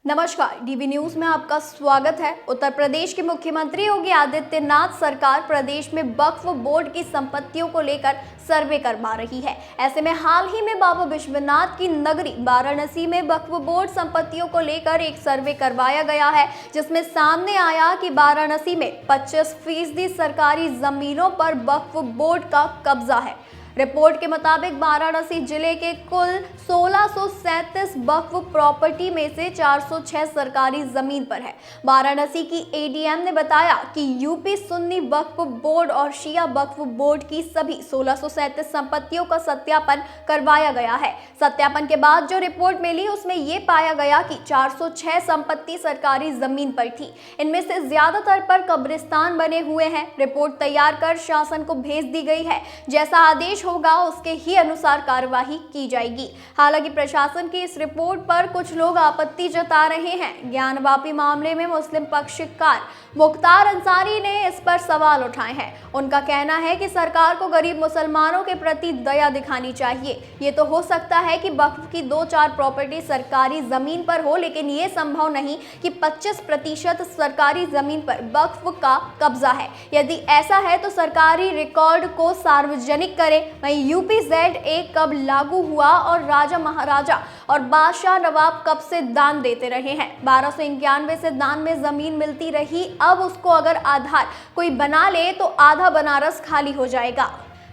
नमस्कार, DV news में आपका स्वागत है। उत्तर प्रदेश के मुख्यमंत्री योगी आदित्यनाथ सरकार प्रदेश में वक्फ बोर्ड की संपत्तियों को लेकर सर्वे करवा रही है। ऐसे में हाल ही में बाबा विश्वनाथ की नगरी वाराणसी में वक्फ बोर्ड संपत्तियों को लेकर एक सर्वे करवाया गया है, जिसमें सामने आया कि वाराणसी में 25% सरकारी जमीनों पर वक्फ बोर्ड का कब्जा है। रिपोर्ट के मुताबिक वाराणसी जिले के कुल 1637 वक्फ प्रॉपर्टी में से 406 सरकारी जमीन पर है। वाराणसी की एडीएम ने बताया कि यूपी सुन्नी वक्फ बोर्ड और शिया वक्फ बोर्ड की सभी 1637 संपत्तियों का सत्यापन करवाया गया है। सत्यापन के बाद जो रिपोर्ट मिली उसमें ये पाया गया कि 406 संपत्ति सरकारी जमीन पर थी। इनमें से ज्यादातर पर कब्रिस्तान बने हुए हैं। रिपोर्ट तैयार कर शासन को भेज दी गई है। जैसा आदेश होगा उसके ही अनुसार कार्यवाही की जाएगी। हालांकि प्रशासन की इस रिपोर्ट पर कुछ लोग आपत्ति जता रहे हैं। ज्ञानवापी मामले में मुस्लिम पक्षकार मुख्तार अंसारी ने इस पर सवाल उठाए हैं। उनका कहना है कि सरकार को गरीब मुसलमानों के प्रति दया दिखानी चाहिए। ये तो हो सकता है कि वक्फ की 2-4 प्रॉपर्टी सरकारी जमीन पर हो, लेकिन ये संभव नहीं कि 25% सरकारी जमीन पर वक्फ का कब्जा है। यदि ऐसा है तो सरकारी रिकॉर्ड को सार्वजनिक करें। वहीं यूपीजेड कब लागू हुआ और राजा महाराजा और बादशाह नवाब कब से दान देते रहे हैं। 1291 से दान में जमीन मिलती रही। अब उसको अगर आधार कोई बना ले तो आधा बनारस खाली हो जाएगा।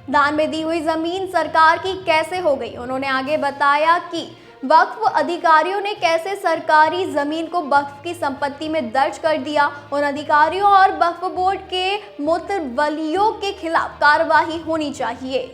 दान में दी हुई जमीन सरकार की कैसे हो गई? उन्होंने आगे बताया कि वक्फ अधिकारियों ने कैसे सरकारी जमीन को वक्फ की संपत्ति में दर्ज कर दिया। उन अधिकारियों और वक्फ बोर्ड के मुतवल्लियों के खिलाफ कार्रवाई होनी चाहिए।